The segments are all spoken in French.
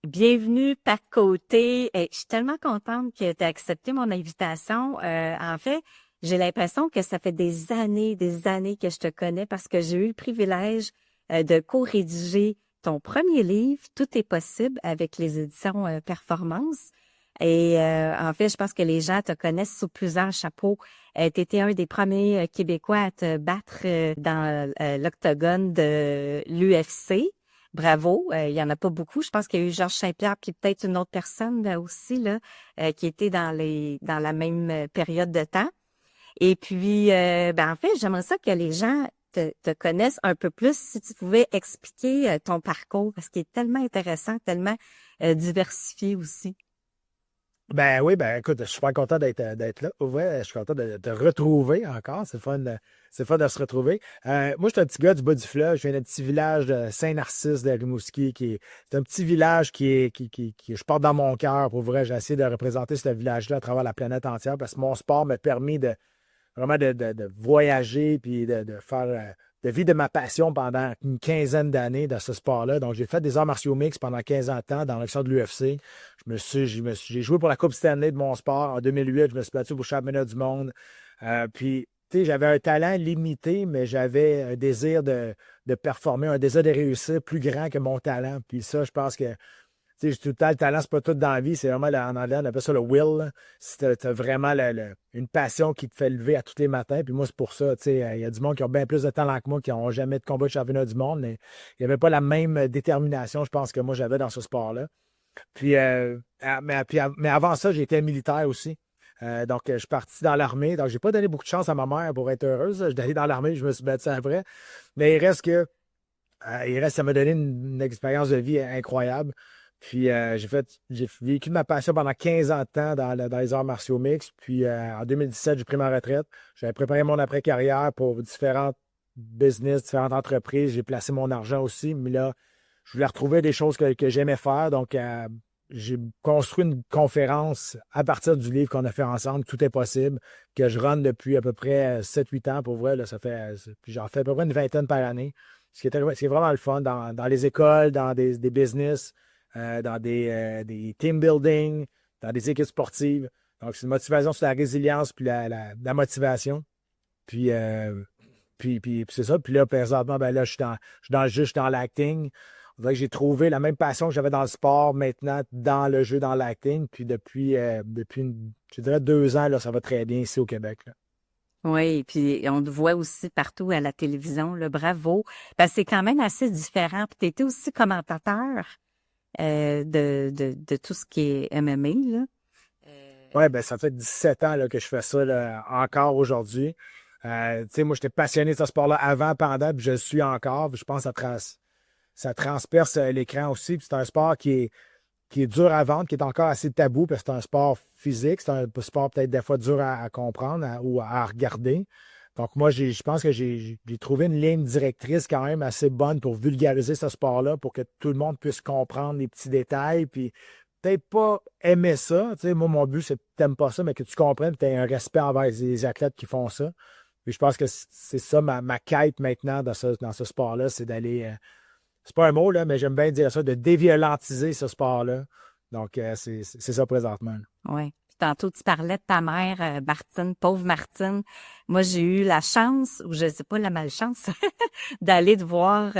Bienvenue par côté. Je suis tellement contente que tu as accepté mon invitation. En fait, j'ai l'impression que ça fait des années que je te connais parce que j'ai eu le privilège de co-rédiger ton premier livre, Tout est possible, avec les éditions Performance. Et en fait, je pense que les gens te connaissent sous plusieurs chapeaux. Tu étais un des premiers Québécois à te battre dans l'octogone de l'UFC. Bravo, il y en a pas beaucoup. Je pense qu'il y a eu Georges Saint-Pierre puis peut-être une autre personne là aussi là qui était dans la même période de temps. Et puis en fait, j'aimerais ça que les gens te connaissent un peu plus si tu pouvais expliquer ton parcours parce qu'il est tellement intéressant, tellement diversifié aussi. Ben oui, ben écoute, je suis super content d'être là. Ouais, je suis content de te retrouver encore. C'est fun de se retrouver. Moi, je suis un petit gars du bas du fleuve. Je viens d'un petit village de Saint-Narcisse de Rimouski, c'est un petit village qui je porte dans mon cœur. Pour vrai, j'ai essayé de représenter ce village-là à travers la planète entière parce que mon sport m'a permis de vraiment de voyager puis de faire de vivre de ma passion pendant une quinzaine d'années dans ce sport-là. Donc, j'ai fait des arts martiaux mixtes pendant 15 ans de temps dans l'action de l'UFC. J'ai joué pour la Coupe Stanley de mon sport. En 2008, je me suis battu pour le championnat du monde. Puis, tu sais, j'avais un talent limité, mais j'avais un désir de performer, un désir de réussir plus grand que mon talent. Puis ça, je pense que tu sais, tout le temps, le talent, c'est pas tout dans la vie, c'est vraiment, en anglais, on appelle ça le will. Là. Si t'as vraiment une passion qui te fait lever à tous les matins, puis moi, c'est pour ça, tu sais, il y a du monde qui ont bien plus de talent que moi, qui n'ont jamais de combat de championnat du monde, mais il n'y avait pas la même détermination, je pense, que moi, j'avais dans ce sport-là. Puis, mais avant ça, j'ai été militaire aussi. Donc, je suis parti dans l'armée. Donc, j'ai pas donné beaucoup de chance à ma mère pour être heureuse. Je suis allé dans l'armée, je me suis battu après. Mais ça m'a donné une expérience de vie incroyable. Puis j'ai vécu ma passion pendant 15 ans de temps dans les arts martiaux mixtes. Puis en 2017, j'ai pris ma retraite. J'avais préparé mon après-carrière pour différentes business, différentes entreprises. J'ai placé mon argent aussi. Mais là, je voulais retrouver des choses que j'aimais faire. Donc, j'ai construit une conférence à partir du livre qu'on a fait ensemble, Tout est possible, que je run depuis à peu près 7-8 ans. Pour vrai, là, puis j'en fais à peu près une vingtaine par année. Ce qui est vraiment le fun dans les écoles, dans des business, dans des team building, dans des équipes sportives. Donc, c'est une motivation sur la résilience puis la motivation. Puis, puis c'est ça. Puis là, présentement, ben là, je suis dans le jeu, je suis dans l'acting. On dirait que j'ai trouvé la même passion que j'avais dans le sport maintenant dans le jeu, dans l'acting. Puis je dirais 2 ans, là, ça va très bien ici au Québec. Là. Oui, puis on te voit aussi partout à la télévision, le bravo. Parce que c'est quand même assez différent. Puis tu étais aussi commentateur de tout ce qui est MMA, là. Ouais, ben ça fait 17 ans là, que je fais ça là, encore aujourd'hui. Tu sais, moi, j'étais passionné de ce sport-là avant, pendant, puis je le suis encore. Puis je pense que ça transperce l'écran aussi. Puis c'est un sport qui est dur à vendre, qui est encore assez tabou, parce que c'est un sport physique, c'est un sport peut-être des fois dur à comprendre ou à regarder. Donc moi, je pense que j'ai trouvé une ligne directrice quand même assez bonne pour vulgariser ce sport-là, pour que tout le monde puisse comprendre les petits détails, puis peut-être pas aimer ça. Tu sais, moi, mon but, c'est que tu n'aimes pas ça, mais que tu comprennes, que tu aies un respect envers les athlètes qui font ça. Puis je pense que c'est ça ma quête maintenant dans ce sport-là, c'est d'aller c'est pas un mot, là, mais j'aime bien dire ça, de déviolentiser ce sport-là. Donc, c'est ça présentement. Là. Oui. Puis tantôt, tu parlais de ta mère, Martine, pauvre Martine. Moi, j'ai eu la chance, ou je sais pas, la malchance, d'aller te voir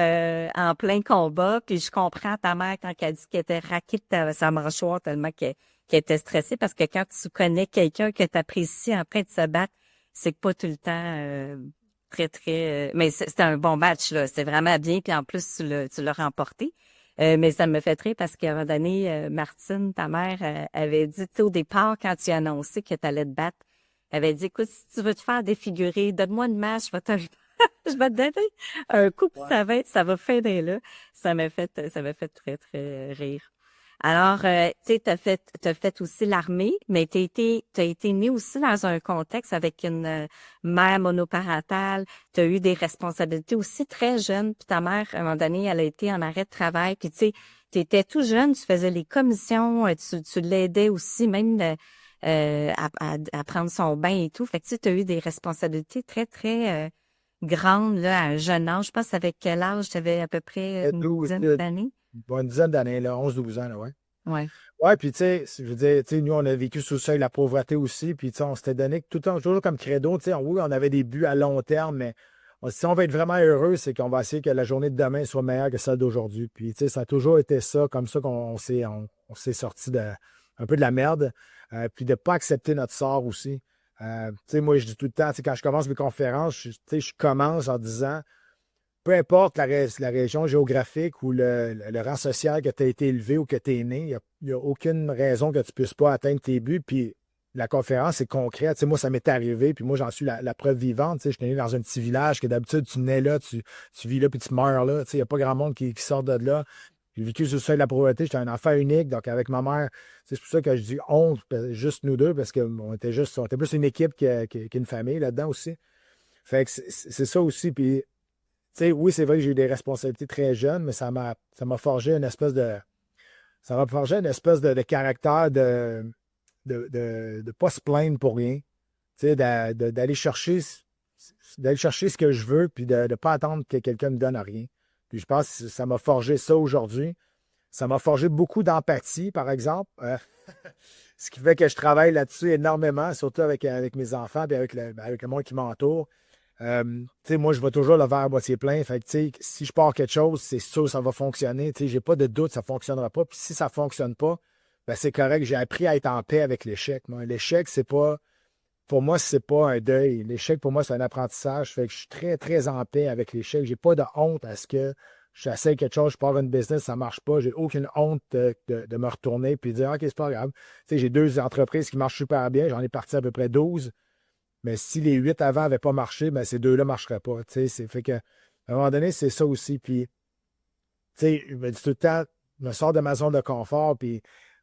en plein combat. Puis je comprends ta mère quand elle dit qu'elle était raquée de sa mâchoire tellement qu'elle était stressée. Parce que quand tu connais quelqu'un que tu apprécies en train de se battre, c'est que pas tout le temps très, très... mais c'était un bon match, là. C'était vraiment bien. Puis en plus, tu l'as remporté. Mais ça me fait très parce qu'à un moment donné, Martine, ta mère, avait dit, tu sais, au départ, quand tu as annoncé que tu allais te battre, elle avait dit, écoute, si tu veux te faire défigurer, donne-moi une match, je vais te donner un coup, puis Ouais. ça va finir là. Ça m'a fait très, très rire. Alors, tu sais, t'as fait aussi l'armée, mais t'as été né aussi dans un contexte avec une mère monoparentale. T'as eu des responsabilités aussi très jeunes. Puis ta mère, à un moment donné, elle a été en arrêt de travail. Puis tu sais, t'étais tout jeune, tu faisais les commissions, tu l'aidais aussi, même à prendre son bain et tout. Fait que tu sais, t'as eu des responsabilités très, très grandes là, à un jeune âge. Je pense avec quel âge? T'avais à peu près une 12, dizaine d'années. bonne dizaine d'années, là, 11-12 ans, là, ouais. Ouais. Ouais, puis tu sais, je veux dire, tu sais, nous, on a vécu sous le seuil de la pauvreté aussi, puis tu sais, on s'était donné tout le temps, toujours comme credo, tu sais, oui, on avait des buts à long terme, mais si on veut être vraiment heureux, c'est qu'on va essayer que la journée de demain soit meilleure que celle d'aujourd'hui. Puis, tu sais, ça a toujours été ça, comme ça on s'est sorti un peu de la merde, puis de ne pas accepter notre sort aussi. Tu sais, moi, je dis tout le temps, tu sais, quand je commence mes conférences, tu sais, je commence en disant, peu importe la région géographique ou le rang social que tu as été élevé ou que tu es né, il n'y a aucune raison que tu ne puisses pas atteindre tes buts. Puis la conférence, c'est concret. Tu sais, moi, ça m'est arrivé, puis moi, j'en suis la preuve vivante. Tu sais, je suis né dans un petit village que d'habitude, tu nais là, tu vis là, puis tu meurs là. Tu sais, il n'y a pas grand monde qui sort de là. J'ai vécu sur le seuil de la pauvreté. J'étais un enfant unique, donc avec ma mère, c'est pour ça que je dis honte, juste nous deux, parce qu'on était plus une équipe qu'une famille là-dedans aussi. Fait que c'est ça aussi. Puis tu sais, oui, c'est vrai que j'ai eu des responsabilités très jeunes, mais ça m'a forgé une espèce de. Ça m'a forgé une espèce de caractère de pas se plaindre pour rien. Tu sais, d'aller chercher ce que je veux, puis de ne pas attendre que quelqu'un me donne rien. Puis je pense que ça m'a forgé ça aujourd'hui. Ça m'a forgé beaucoup d'empathie, par exemple. Ce qui fait que je travaille là-dessus énormément, surtout avec mes enfants et avec le monde qui m'entoure. Tu sais, moi, je vois toujours le verre à moitié plein. Fait que, tu sais, si je pars quelque chose, c'est sûr que ça va fonctionner. Tu sais, j'ai pas de doute, ça ne fonctionnera pas. Puis si ça ne fonctionne pas, ben c'est correct. J'ai appris à être en paix avec l'échec. Moi, l'échec, c'est pas, pour moi, c'est pas un deuil. L'échec, pour moi, c'est un apprentissage. Fait que je suis très, très en paix avec l'échec. J'ai pas de honte à ce que j'essaie quelque chose, je pars une business, ça marche pas. J'ai aucune honte de me retourner puis de dire, OK, c'est pas grave. Tu sais, j'ai 2 entreprises qui marchent super bien. J'en ai parti à peu près 12. Mais si les 8 avant n'avaient pas marché, ben ces deux-là ne marcheraient pas. Fait que, à un moment donné, c'est ça aussi. Puis, tu sais, je me dis tout le temps, je me sors de ma zone de confort. Puis,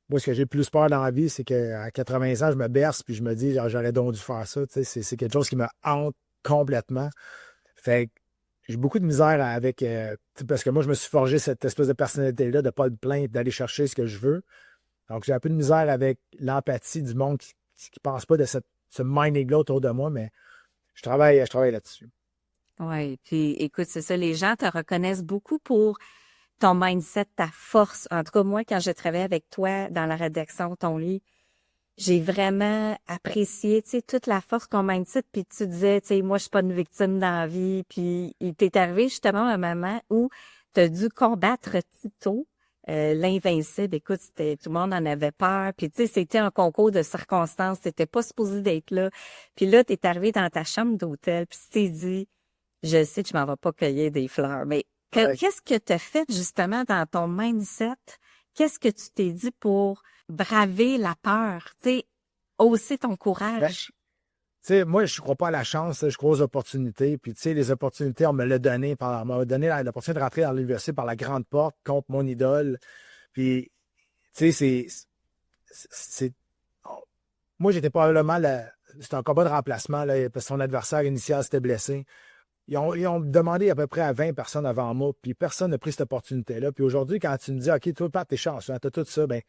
moi, ce que j'ai le plus peur dans la vie, c'est qu'à 80 ans, je me berce puis je me dis, genre, j'aurais donc dû faire ça. C'est quelque chose qui me hante complètement. Fait que j'ai beaucoup de misère avec. Parce que moi, je me suis forgé cette espèce de personnalité-là, de ne pas me plaindre, d'aller chercher ce que je veux. Donc, j'ai un peu de misère avec l'empathie du monde qui ne pense pas de ce minding-là autour de moi, mais je travaille là-dessus. Oui, puis écoute, c'est ça, les gens te reconnaissent beaucoup pour ton mindset, ta force. En tout cas, moi, quand je travaillais avec toi dans la rédaction de ton livre, j'ai vraiment apprécié, tu sais, toute la force qu'on mindset. Puis tu disais, tu sais, moi, je suis pas une victime dans la vie. Puis il t'est arrivé justement un moment où tu as dû combattre Tito, l'invincible. Écoute, tout le monde en avait peur. Puis tu sais, c'était un concours de circonstances. T'étais pas supposé d'être là. Puis là, t'es arrivé dans ta chambre d'hôtel. Puis tu t'es dit, je sais que je m'en vais pas cueillir des fleurs, mais Ouais. qu'est-ce que tu as fait justement dans ton mindset? Qu'est-ce que tu t'es dit pour braver la peur, tu sais, hausser ton Ben, courage? tu sais, moi, je ne crois pas à la chance, je crois aux opportunités. Puis, tu sais, les opportunités, on me l'a donné. On m'a donné l'opportunité de rentrer dans l'université par la grande porte contre mon idole. Puis, tu sais, c'est. Moi, j'étais probablement. C'était un combat de remplacement, là, parce que son adversaire initial s'était blessé. Ils ont demandé à peu près à 20 personnes avant moi, puis personne n'a pris cette opportunité-là. Puis aujourd'hui, quand tu me dis, OK, toi, Pat, t'es chanceux, hein, t'as tout ça, ben, tu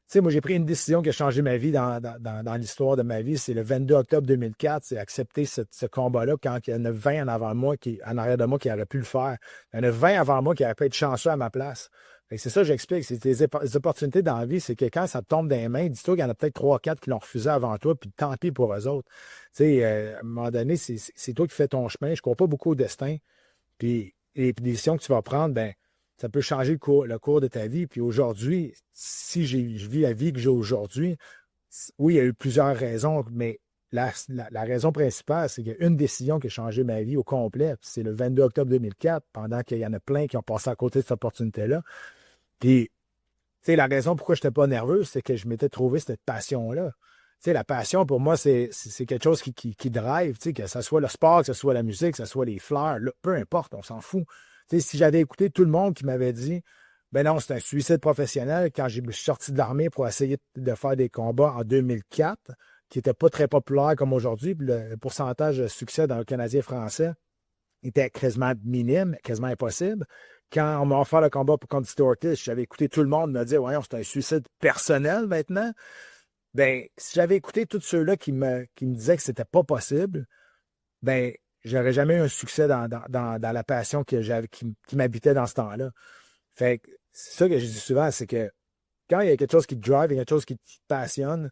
sais, moi, j'ai pris une décision qui a changé ma vie dans l'histoire de ma vie. C'est le 22 octobre 2004, c'est accepter ce combat-là quand il y en a 20 en avant de moi, en arrière de moi, qui auraient pu le faire. Il y en a 20 avant moi qui auraient pu être chanceux à ma place. Fait que c'est ça que j'explique. C'est les opportunités dans la vie, c'est que quand ça te tombe dans les mains, dis-toi qu'il y en a peut-être 3 4 qui l'ont refusé avant toi, puis tant pis pour eux autres. Tu sais, à un moment donné, c'est toi qui fais ton chemin. Je ne crois pas beaucoup au destin. Puis les décisions que tu vas prendre, ben, ça peut changer le cours de ta vie. Puis aujourd'hui, si je vis la vie que j'ai aujourd'hui, oui, il y a eu plusieurs raisons, mais la raison principale, c'est qu'il y a une décision qui a changé ma vie au complet. Puis c'est le 22 octobre 2004, pendant qu'il y en a plein qui ont passé à côté de cette opportunité-là. Puis, tu sais, la raison pourquoi je n'étais pas nerveux, c'est que je m'étais trouvé cette passion-là. Tu sais, la passion, pour moi, c'est quelque chose qui drive, tu sais, que ce soit le sport, que ce soit la musique, que ce soit les fleurs, là, peu importe, on s'en fout. Tu sais, si j'avais écouté tout le monde qui m'avait dit, ben non, c'est un suicide professionnel, quand je suis sorti de l'armée pour essayer de faire des combats en 2004, qui n'étaient pas très populaires comme aujourd'hui, puis le pourcentage de succès dans le Canadien français était quasiment minime, quasiment impossible. Quand on m'a offert le combat pour contre Ortiz, j'avais écouté tout le monde me dire, voyons, c'est un suicide personnel maintenant. Ben, si j'avais écouté tous ceux-là qui me disaient que c'était pas possible, ben, j'aurais jamais eu un succès dans la passion qui m'habitait dans ce temps-là. Fait que c'est ça que je dis souvent, c'est que quand il y a quelque chose qui te drive, il y a quelque chose qui te passionne,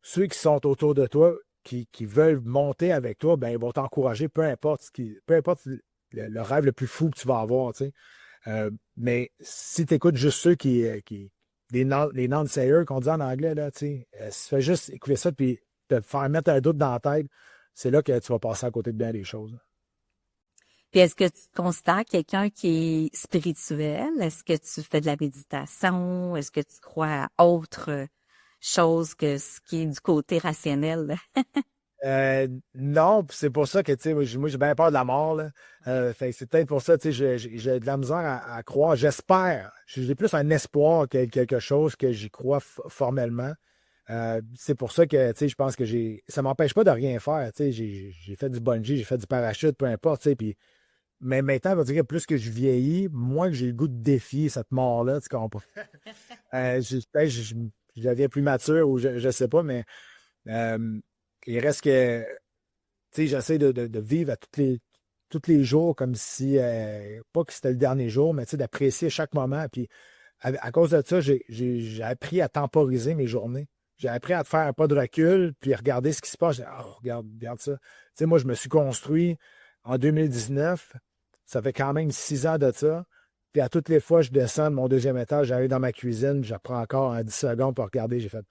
ceux qui sont autour de toi, qui veulent monter avec toi, ben, ils vont t'encourager, peu importe le rêve le plus fou que tu vas avoir, tu sais. Mais si tu écoutes juste ceux les non-sayers qu'on dit en anglais, là, tu sais, si tu fais juste écouter ça puis te faire mettre un doute dans la tête, c'est là que tu vas passer à côté de bien des choses. Puis est-ce que tu te considères quelqu'un qui est spirituel? Est-ce que tu fais de la méditation? Est-ce que tu crois à autre chose que ce qui est du côté rationnel? Non, c'est pour ça que, tu sais, moi, j'ai bien peur de la mort, là. Fait que c'est peut-être pour ça, tu sais, j'ai de la misère à croire. J'espère. J'ai plus un espoir que quelque chose que j'y crois formellement. C'est pour ça que, tu sais, je pense que ça m'empêche pas de rien faire, tu sais. J'ai fait du bungee, j'ai fait du parachute, peu importe, tu sais, puis mais maintenant, on va dire que plus que je vieillis, moins que j'ai le goût de défier cette mort-là, tu comprends? Peut-être je deviens plus mature ou je sais pas, mais euh, il reste que, tu sais, j'essaie de vivre tous les jours comme si, pas que c'était le dernier jour, mais tu sais, d'apprécier chaque moment. Puis à cause de ça, j'ai appris à temporiser mes journées. J'ai appris à faire un pas de recul, puis regarder ce qui se passe. Oh, regarde ça. Tu sais, moi, je me suis construit en 2019. Ça fait quand même 6 ans de ça. Puis à toutes les fois, je descends de mon deuxième étage, j'arrive dans ma cuisine, j'apprends encore en 10 secondes pour regarder. J'ai fait,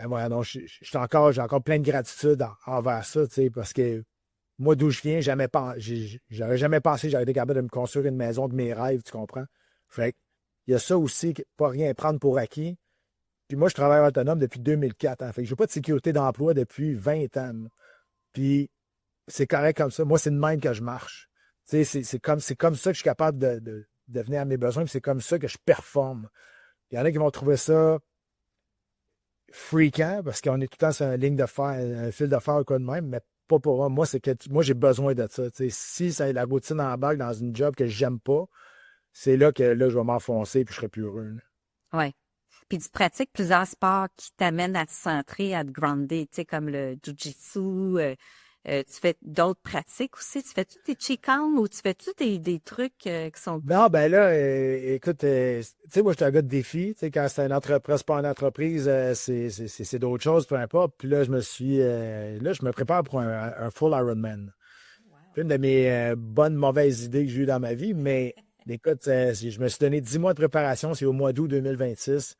ouais, non, j'ai encore plein de gratitude envers ça, tu sais, parce que moi, d'où je viens, j'aurais jamais pensé que j'aurais été capable de me construire une maison de mes rêves, tu comprends? Fait que, il y a ça aussi, pas rien prendre pour acquis. Puis moi, je travaille autonome depuis 2004. Hein, fait que j'ai pas de sécurité d'emploi depuis 20 ans. Là. Puis c'est correct comme ça. Moi, c'est de même que je marche. Tu sais, c'est comme ça que je suis capable de venir à mes besoins, puis c'est comme ça que je performe. Il y en a qui vont trouver ça fréquent parce qu'on est tout le temps sur une ligne de fer, un fil de fer ou quoi de même, mais pas pour moi. Moi, c'est que moi, j'ai besoin de ça. Tu sais, si c'est la routine embarque dans une job que j'aime pas, c'est là que là, je vais m'enfoncer et je serai plus heureux. Oui. Puis tu pratiques plusieurs sports qui t'amènent à te centrer, à te grounder, tu sais, comme le jujitsu. Tu fais d'autres pratiques aussi. Tu fais-tu tes qigong ou tu fais-tu des trucs qui sont... Non, ben là, écoute, tu sais, moi, je suis un gars de défi. Tu sais, quand c'est une entreprise, pas une entreprise, c'est d'autres choses, peu importe. Puis là, là, je me prépare pour un full Ironman. C'est une de mes bonnes, mauvaises idées que j'ai eues dans ma vie, mais écoute, je me suis donné 10 mois de préparation, c'est au mois d'août 2026.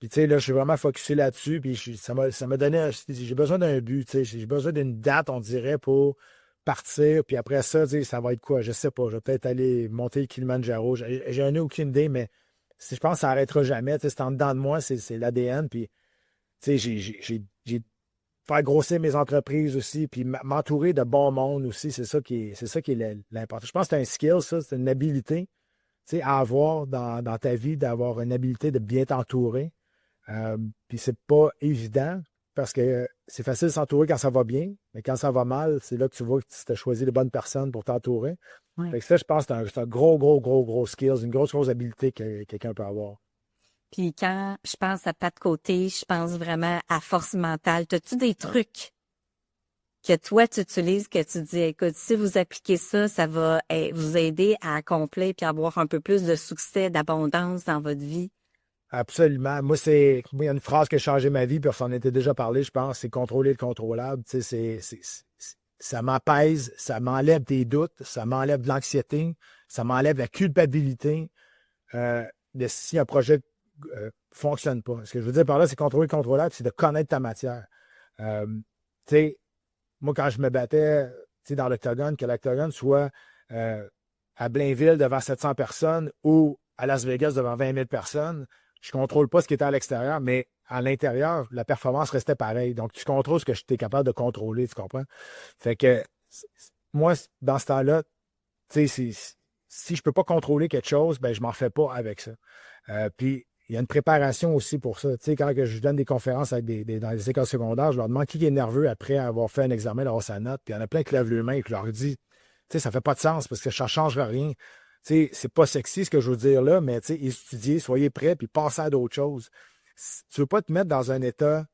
Puis, tu sais, là, je suis vraiment focusé là-dessus. Puis, ça m'a donné, j'ai besoin d'un but, tu sais, j'ai besoin d'une date, on dirait, pour partir. Puis après ça, tu sais, ça va être quoi? Je sais pas. Je vais peut-être aller monter le Kilimanjaro. J'en ai aucune idée, mais je pense que ça n'arrêtera jamais. Tu sais, c'est en dedans de moi, c'est l'ADN. Puis, tu sais, j'ai faire grossir mes entreprises aussi, puis m'entourer de bon monde aussi, c'est ça qui est l'important. Je pense que c'est un skill, ça, c'est une habilité, tu sais, à avoir dans ta vie, d'avoir une habilité de bien t'entourer. Puis c'est pas évident parce que c'est facile de s'entourer quand ça va bien, mais quand ça va mal, c'est là que tu vois que tu as choisi les bonnes personnes pour t'entourer. Ouais. Fait que ça, je pense que c'est un gros, gros, gros, gros skills, une grosse, grosse habilité que quelqu'un peut avoir. Puis quand je pense à Pat Côté, je pense vraiment à force mentale. T'as-tu des trucs que toi, tu utilises, que tu dis, écoute, si vous appliquez ça, ça va vous aider à accomplir puis avoir un peu plus de succès, d'abondance dans votre vie? Absolument. Moi, il y a une phrase qui a changé ma vie, puis on s'en était déjà parlé, je pense, c'est contrôler le contrôlable. Tu sais, ça m'apaise, ça m'enlève des doutes, ça m'enlève de l'anxiété, ça m'enlève la culpabilité de si un projet fonctionne pas. Ce que je veux dire par là, c'est contrôler le contrôlable, c'est de connaître ta matière. Tu sais, moi, quand je me battais dans l'octogone, que l'octogone soit à Blainville devant 700 personnes ou à Las Vegas devant 20 000 personnes, je ne contrôle pas ce qui était à l'extérieur, mais à l'intérieur, la performance restait pareille. Donc, tu contrôles ce que tu es capable de contrôler, tu comprends? Fait que moi, dans ce temps-là, si je ne peux pas contrôler quelque chose, ben, je ne m'en fais pas avec ça. Puis, il y a une préparation aussi pour ça. Tu sais, quand je donne des conférences avec dans les écoles secondaires, je leur demande qui est nerveux après avoir fait un examen, d'avoir sa note. Puis il y en a plein qui lèvent les mains et qui leur dis, tu sais, ça fait pas de sens parce que ça ne changera rien. Tu sais, c'est pas sexy ce que je veux dire là, mais tu sais, étudiez, soyez prêts, puis passez à d'autres choses. Tu veux pas te mettre dans un état,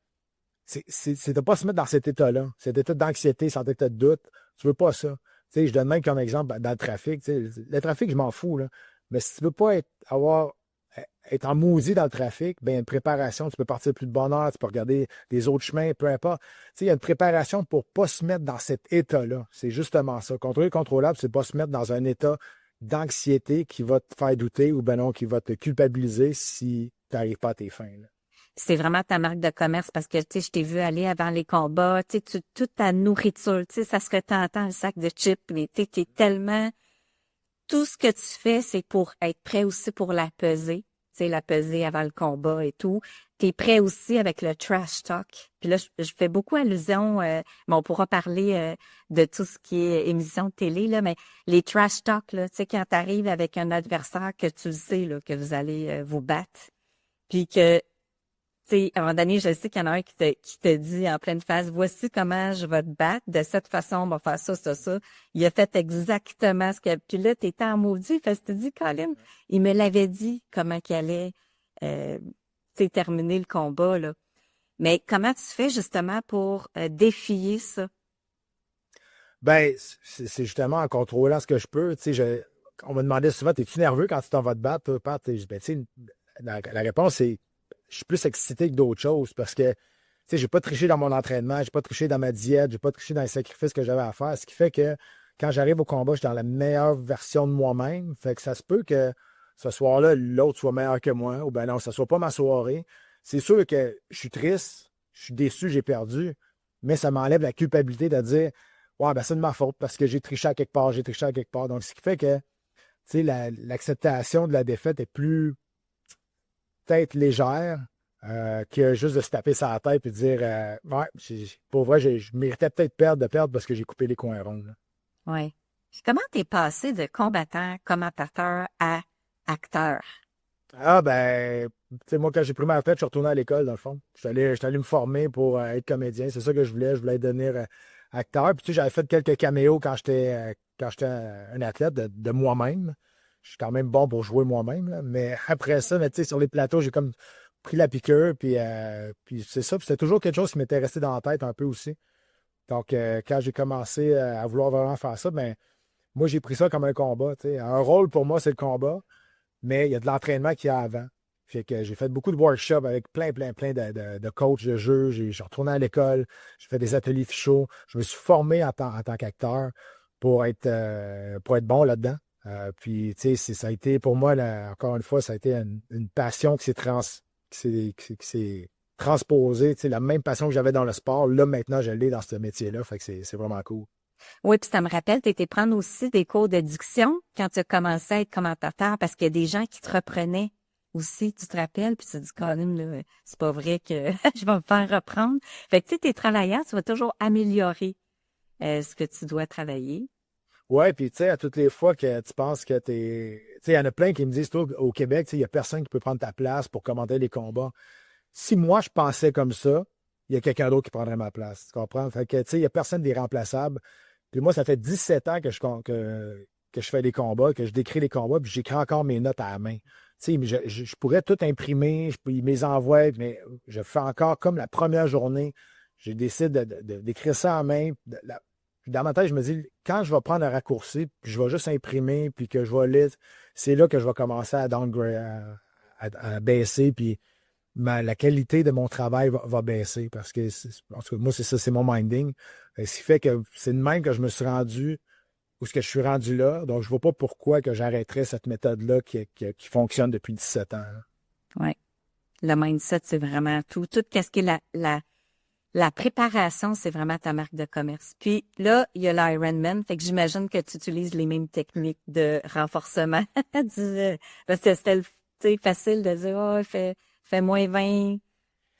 c'est de pas se mettre dans cet état-là, cet état d'anxiété, cet état de doute. Tu veux pas ça. Tu sais, je donne même comme exemple dans le trafic. Tu sais, le trafic, je m'en fous, là. Mais si tu veux pas avoir être en maudit dans le trafic, ben une préparation, tu peux partir plus de bonne heure, tu peux regarder des autres chemins, peu importe. Tu sais, il y a une préparation pour pas se mettre dans cet état-là. C'est justement ça. Contrôler contrôlable, c'est pas se mettre dans un état d'anxiété qui va te faire douter ou ben non, qui va te culpabiliser si tu n'arrives pas à tes fins, là. C'est vraiment ta marque de commerce parce que, tu sais, je t'ai vu aller avant les combats, tu sais, toute ta nourriture, tu sais, ça se tentant, le sac de chips, mais tu sais, t'es tellement... Tout ce que tu fais, c'est pour être prêt aussi pour la pesée. Tu sais, la pesée avant le combat et tout. T'es prêt aussi avec le trash talk. Puis là, je fais beaucoup allusion, mais on pourra parler de tout ce qui est émission de télé, là, mais les trash talk, là, tu sais, quand t'arrives avec un adversaire que tu le sais, là, que vous allez vous battre, puis que tu sais, à un moment donné, je sais qu'il y en a un qui te dit en pleine face, voici comment je vais te battre, de cette façon, on va faire ça, ça, ça. Il a fait exactement ce qu'il a. Puis là, t'étais en maudit, parce que tu te dis, Colin, il me l'avait dit comment qu'il allait tu sais, terminer le combat, là. Mais comment tu fais justement pour défier ça? Ben, c'est justement en contrôlant ce que je peux. Tu sais, on me demandait souvent, es-tu nerveux quand tu t'en vas te battre, toi, Pat? Je dis, ben, tu sais, la réponse, c'est je suis plus excité que d'autres choses parce que, tu sais, j'ai pas triché dans mon entraînement, j'ai pas triché dans ma diète, j'ai pas triché dans les sacrifices que j'avais à faire. Ce qui fait que quand j'arrive au combat, je suis dans la meilleure version de moi-même. Fait que ça se peut que ce soir-là, l'autre soit meilleur que moi, ou ben non, ça soit pas ma soirée. C'est sûr que je suis triste, je suis déçu, j'ai perdu, mais ça m'enlève la culpabilité de dire ouais, ben c'est de ma faute parce que j'ai triché à quelque part, j'ai triché à quelque part. Donc, ce qui fait que, tu sais, l'acceptation de la défaite est plus peut-être légère que juste de se taper sur la tête et de dire ouais, pour vrai, je méritais peut-être de perdre parce que j'ai coupé les coins ronds, là. Oui. Comment t'es passé de combattant, commentateur à acteur? Ah ben, tu sais, moi, quand j'ai pris ma retraite, je suis retourné à l'école, dans le fond. Je suis allé me former pour être comédien. C'est ça que je voulais. Je voulais devenir acteur. Puis tu sais, j'avais fait quelques caméos quand j'étais un athlète de moi-même. Je suis quand même bon pour jouer moi-même, là. Mais après ça, mais, tu sais, sur les plateaux, j'ai comme pris la piqûre. Puis c'est ça. Puis c'était toujours quelque chose qui m'était resté dans la tête un peu aussi. Donc, quand j'ai commencé à vouloir vraiment faire ça, ben moi, j'ai pris ça comme un combat. Tu sais. Un rôle pour moi, c'est le combat. Mais il y a de l'entraînement qu'il y a avant. Fait que j'ai fait beaucoup de workshops avec plein de coachs de jeu. Je suis retourné à l'école, j'ai fait des ateliers fichaux. Je me suis formé en tant qu'acteur pour être bon là-dedans. Puis, tu sais, ça a été pour moi, là, encore une fois, ça a été une passion qui s'est transposée. Tu sais, la même passion que j'avais dans le sport, là, maintenant, je l'ai dans ce métier-là. Fait que c'est vraiment cool. Oui, puis ça me rappelle, tu étais prendre aussi des cours de diction quand tu as commencé à être commentateur parce qu'il y a des gens qui te reprenaient aussi, tu te rappelles, puis tu te dis, Colin, là, c'est pas vrai que je vais me faire reprendre. Fait que tu sais, t'es travaillant, tu vas toujours améliorer ce que tu dois travailler. Ouais, puis tu sais, à toutes les fois que tu penses que t'es. Tu sais, il y en a plein qui me disent, toi, au Québec, tu sais, il n'y a personne qui peut prendre ta place pour commenter les combats. Si moi, je pensais comme ça, il y a quelqu'un d'autre qui prendrait ma place. Tu comprends? Fait que, tu sais, il n'y a personne d'irremplaçable. Puis moi, ça fait 17 ans que je fais des combats, que je décris les combats, puis j'écris encore mes notes à la main. Tu sais, je pourrais tout imprimer, ils me les envoient, mais je fais encore comme la première journée. Je décide d'écrire ça à la main. Puis dans ma tête, je me dis, quand je vais prendre un raccourci, puis je vais juste imprimer, puis que je vais lire, c'est là que je vais commencer à downgrade, à baisser, puis la qualité de mon travail va baisser parce que, en tout cas, moi, c'est ça, c'est mon minding. Ce qui fait que c'est de même que je me suis rendu où ce que je suis rendu là. Donc, je ne vois pas pourquoi que j'arrêterais cette méthode-là qui fonctionne depuis 17 ans, là. Oui. Le mindset, c'est vraiment tout. Tout ce qui est la préparation, c'est vraiment ta marque de commerce. Puis là, il y a l'Ironman, fait que j'imagine que tu utilises les mêmes techniques de renforcement. Parce que c'était tu sais, facile de dire, oh, fais moins 20.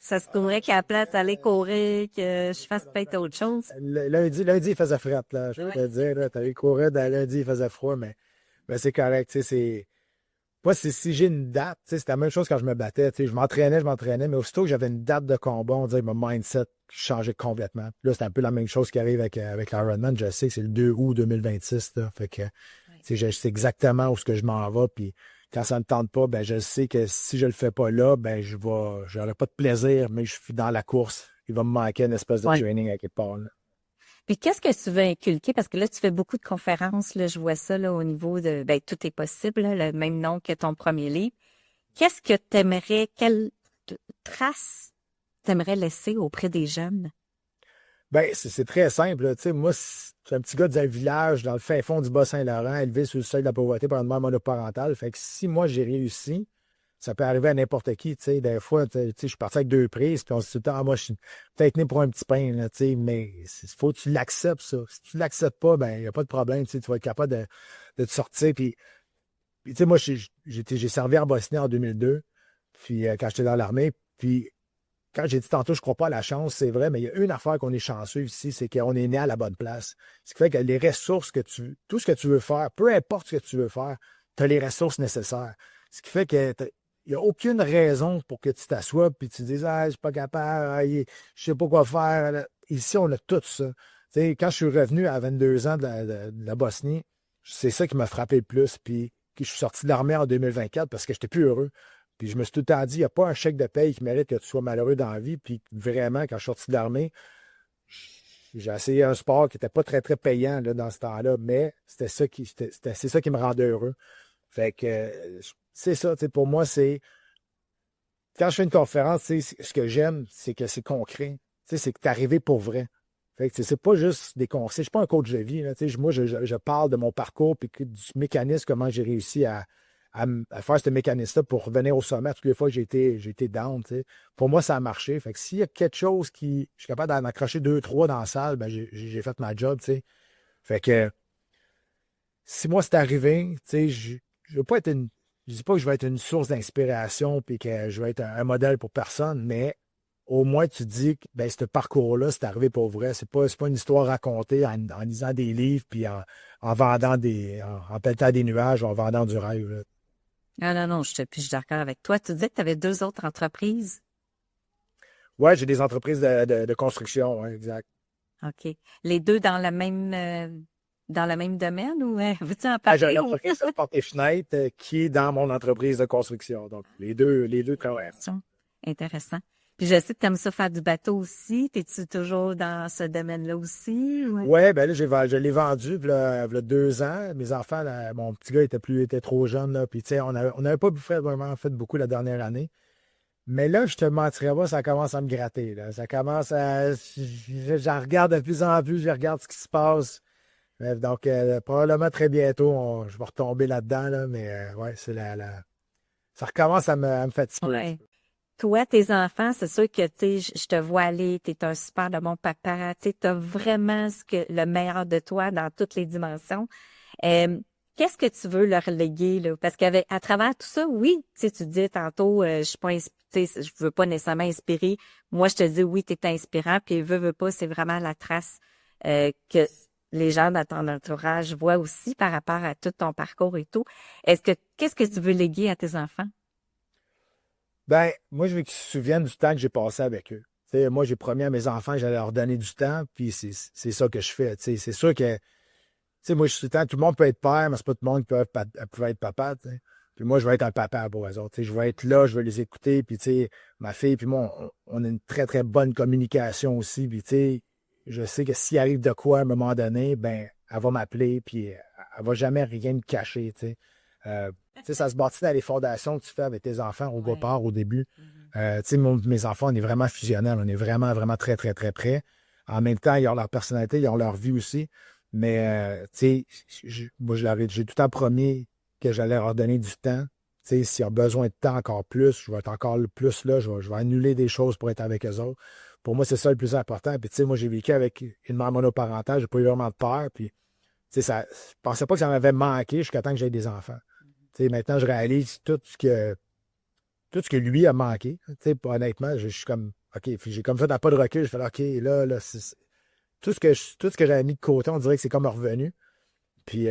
Ça se pourrait qu'à la place d'aller courir, que je fasse peut-être autre chose. Lundi, il faisait fret, là. Je peux te dire, là, t'allais courir, lundi, il faisait froid, mais c'est correct, tu sais, c'est. Moi, si j'ai une date, tu sais, c'était la même chose quand je me battais. Tu sais, je m'entraînais, mais aussitôt que j'avais une date de combat, on dirait que mon mindset changeait complètement. Puis là, c'est un peu la même chose qui arrive avec l'Ironman. Je sais que c'est le 2 août 2026. Là, fait que tu sais, je sais exactement où ce que je m'en vais. Puis quand ça ne me tente pas, ben je sais que si je le fais pas là, ben j'aurai pas de plaisir, mais je suis dans la course. Il va me manquer une espèce de training à quelque part, là. Puis qu'est-ce que tu veux inculquer? Parce que là, tu fais beaucoup de conférences, là, je vois ça là, au niveau de ben tout est possible, là, le même nom que ton premier livre. qu'est-ce que quelle trace t'aimerais laisser auprès des jeunes? Ben, c'est très simple, là. Tu sais, moi, je suis un petit gars d'un village dans le fin fond du Bas-Saint-Laurent, élevé sur le seuil de la pauvreté par une mère monoparentale. Fait que si moi, j'ai réussi, ça peut arriver à n'importe qui, tu sais. Des fois, tu sais, je suis parti avec 2 prises, puis on se dit tout le temps, ah, moi, je suis peut-être né pour un petit pain, là, tu sais, mais il faut que tu l'acceptes, ça. Si tu l'acceptes pas, ben, il n'y a pas de problème, tu sais, tu vas être capable de te sortir. Puis, tu sais, moi, j'ai servi en Bosnie en 2002, puis quand j'étais dans l'armée, puis quand j'ai dit tantôt, je crois pas à la chance, c'est vrai, mais il y a une affaire qu'on est chanceux ici, c'est qu'on est né à la bonne place. Ce qui fait que les ressources tout ce que tu veux faire, peu importe ce que tu veux faire, tu as les ressources nécessaires. Ce qui fait que il n'y a aucune raison pour que tu t'assoies et tu dises, ah, je suis pas capable, ah, je sais pas quoi faire. Ici, on a tout ça. Tu sais, quand je suis revenu à 22 ans de la Bosnie, c'est ça qui m'a frappé le plus. Puis que je suis sorti de l'armée en 2024 parce que j'étais plus heureux. Puis je me suis tout le temps dit, il n'y a pas un chèque de paye qui mérite que tu sois malheureux dans la vie. Puis vraiment, quand je suis sorti de l'armée, j'ai essayé un sport qui n'était pas très, très payant là, dans ce temps-là, mais c'est ça qui me rendait heureux. Fait que c'est ça, tu sais, pour moi, c'est. Quand je fais une conférence, tu sais, ce que j'aime, c'est que c'est concret. Tu sais, c'est que tu es arrivé pour vrai. Fait que tu sais, c'est pas juste des conseils. Je suis pas un coach de vie. Là, tu sais, moi, je parle de mon parcours puis du mécanisme, comment j'ai réussi à faire ce mécanisme-là pour revenir au sommet toutes les fois que j'ai été down. Tu sais. Pour moi, ça a marché. Fait que s'il y a quelque chose qui. Je suis capable d'en accrocher 2, 3 dans la salle, ben j'ai fait ma job. Tu sais. Fait que si moi c'est arrivé, tu sais, je veux pas être une. Je dis pas que je vais être une source d'inspiration puis que je vais être un modèle pour personne, mais au moins tu te dis que ben, ce parcours-là, c'est arrivé pour vrai. C'est pas une histoire racontée en lisant des livres puis en vendant en pelletant des nuages ou en vendant du rêve. Là. Ah non, non, puis je suis d'accord avec toi. Tu disais que tu avais 2 autres entreprises. Ouais, j'ai des entreprises de construction, ouais, exact. OK. Les deux dans le même domaine ou veux-tu en Ah, j'ai parler? une entreprise de portes et fenêtres qui est dans mon entreprise de construction. Donc, les deux travaillent. Intéressant. Puis je sais que tu aimes ça faire du bateau aussi. T'es-tu toujours dans ce domaine-là aussi? Ouais. Ouais, ben là, je l'ai vendu v'là 2 ans. Mes enfants, là, mon petit gars était trop jeune, là. Puis, tu sais, on n'avait pas vraiment fait beaucoup la dernière année. Mais là, je te mentirais pas, ça commence à me gratter, là. Ça commence à. J'en regarde de plus en plus, je regarde ce qui se passe. Donc, probablement très bientôt, je vais retomber là-dedans, là. Mais, ouais, ça recommence à me fatiguer. Ouais. Toi, tes enfants, c'est sûr que je te vois aller, tu es un super de bon papa, tu as vraiment le meilleur de toi dans toutes les dimensions. Qu'est-ce que tu veux leur léguer, là? Parce qu'à travers tout ça, oui, tu dis tantôt, je suis pas je veux pas nécessairement inspirer. Moi, je te dis oui, tu es inspirant, puis veux pas, c'est vraiment la trace que les gens dans ton entourage voient aussi par rapport à tout ton parcours et tout. Qu'est-ce que tu veux léguer à tes enfants? Ben, moi, je veux qu'ils se souviennent du temps que j'ai passé avec eux. Tu sais, moi, j'ai promis à mes enfants que j'allais leur donner du temps, puis c'est ça que je fais. Tu sais, c'est sûr que, tu sais, moi, je suis tout le monde peut être père, mais c'est pas tout le monde qui peut être papa, tu sais. Puis moi, je vais être un papa pour eux autres. Tu sais, je vais être là, je vais les écouter, puis tu sais, ma fille, puis moi, on a une très, très bonne communication aussi, puis tu sais, je sais que s'il arrive de quoi à un moment donné, ben, elle va m'appeler, puis elle va jamais rien me cacher, tu sais. Tu sais, ça se bâtit dans les fondations que tu fais avec tes enfants au départ, au début. Tu sais, mes enfants, on est vraiment fusionnels. On est vraiment, vraiment très, très, très près. En même temps, ils ont leur personnalité, ils ont leur vie aussi. Mais, tu sais, moi, j'ai tout le temps promis que j'allais leur donner du temps. Tu sais, s'il y a besoin de temps encore plus, je vais être encore le plus là. Je vais annuler des choses pour être avec eux autres. Pour moi, c'est ça le plus important. Puis, tu sais, moi, j'ai vécu avec une mère monoparentale. J'ai pas eu vraiment de peur. Puis, tu sais, je pensais pas que ça m'avait manqué jusqu'à temps que j'aie des enfants. Tu sais, maintenant, je réalise tout ce que lui a manqué. Tu sais, honnêtement, je suis comme, OK, puis j'ai comme fait un pas de recul. Je fais, OK, là, tout ce que j'avais mis de côté, on dirait que c'est comme revenu. Puis,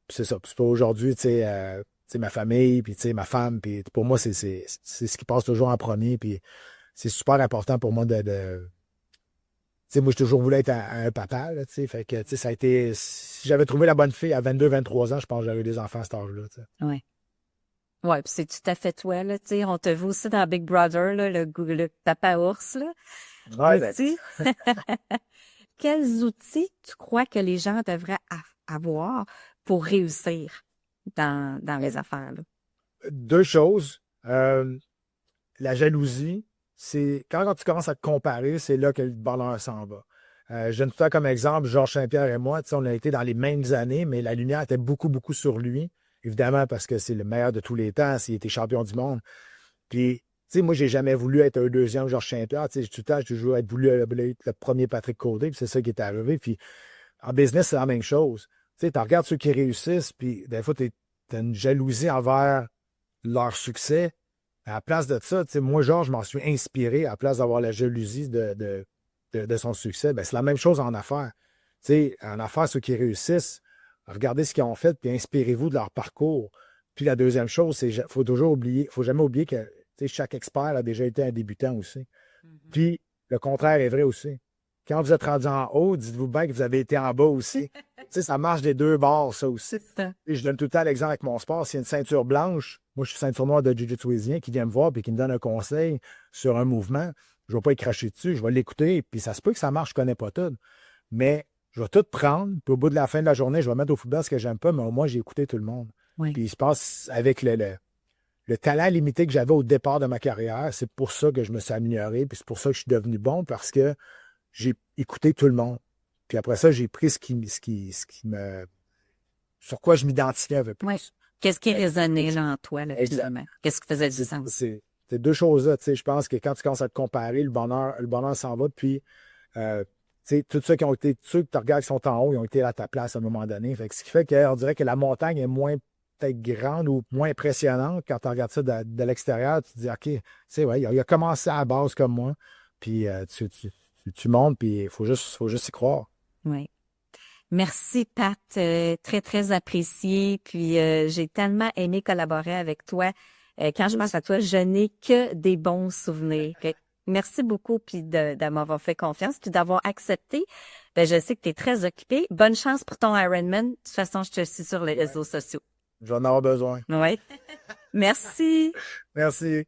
c'est ça. Puis aujourd'hui, tu sais, ma famille, puis tu sais, ma femme, puis pour moi, c'est ce qui passe toujours en premier. Puis c'est super important pour moi de tu sais, moi, j'ai toujours voulu être un papa, là, tu sais. Fait que, tu sais, ça a été. Si j'avais trouvé la bonne fille à 22, 23 ans, je pense que j'aurais eu des enfants à cet âge-là, tu sais. Oui. Oui, puis c'est tout à fait toi, là, tu sais. On te voit aussi dans Big Brother, là, le papa ours, là. Ouais, ben, Aussi. Quels outils tu crois que les gens devraient avoir pour réussir dans les affaires, là? 2 choses. La jalousie, c'est quand tu commences à te comparer, c'est là que le bonheur s'en va. Je donne tout le temps comme exemple, Georges Saint-Pierre et moi, on a été dans les mêmes années, mais la lumière était beaucoup, beaucoup sur lui. Évidemment, parce que c'est le meilleur de tous les temps, s'il était champion du monde. Puis, moi, j'ai jamais voulu être un deuxième Georges Saint-Pierre. Tout le temps, j'ai toujours voulu être le premier Patrick Côté, puis c'est ça qui est arrivé. Puis, en business, c'est la même chose. Tu regardes ceux qui réussissent, puis des fois, tu as une jalousie envers leur succès. À la place de ça, moi, Georges, je m'en suis inspiré à la place d'avoir la jalousie de son succès. Ben, c'est la même chose en affaires. En affaires, ceux qui réussissent, regardez ce qu'ils ont fait, puis inspirez-vous de leur parcours. Puis la deuxième chose, c'est qu'il faut jamais oublier que chaque expert a déjà été un débutant aussi. Mm-hmm. Puis le contraire est vrai aussi. Quand vous êtes rendu en haut, dites-vous bien que vous avez été en bas aussi. Ça marche des deux bords, ça aussi. Et je donne tout le temps l'exemple avec mon sport. S'il y a une ceinture blanche, moi je suis ceinture noire de jiu-jitsu qui vient me voir et qui me donne un conseil sur un mouvement, je ne vais pas y cracher dessus, je vais l'écouter. Puis ça se peut que ça marche, je ne connais pas tout. Mais je vais tout prendre, puis au bout de la fin de la journée, je vais mettre au football ce que j'aime pas, mais au moins j'ai écouté tout le monde. Oui. Puis il se passe avec le talent limité que j'avais au départ de ma carrière, c'est pour ça que je me suis amélioré, puis c'est pour ça que je suis devenu bon, parce que j'ai écouté tout le monde. Puis après ça, j'ai pris ce qui me... sur quoi je m'identifiais un peu plus. Oui. Qu'est-ce qui résonnait là, en toi, là, finalement? Qu'est-ce qui faisait du sens? C'est deux choses-là. Je pense que quand tu commences à te comparer, le bonheur s'en va. Puis, tous ceux que tu regardes qui sont en haut, ils ont été à ta place à un moment donné. Fait que ce qui fait qu'on dirait que la montagne est moins peut-être grande ou moins impressionnante. Quand tu regardes ça de l'extérieur, tu te dis, OK, ouais, il a commencé à la base comme moi. Puis, tu montes, puis il faut juste y croire. Oui. Merci, Pat. Très, très apprécié. Puis, j'ai tellement aimé collaborer avec toi. Quand je pense à toi, je n'ai que des bons souvenirs. Merci beaucoup puis de m'avoir fait confiance puis d'avoir accepté. Ben, je sais que tu es très occupé. Bonne chance pour ton Ironman. De toute façon, je te suis sur les réseaux sociaux. Je vais en avoir besoin. Oui. Merci. Merci.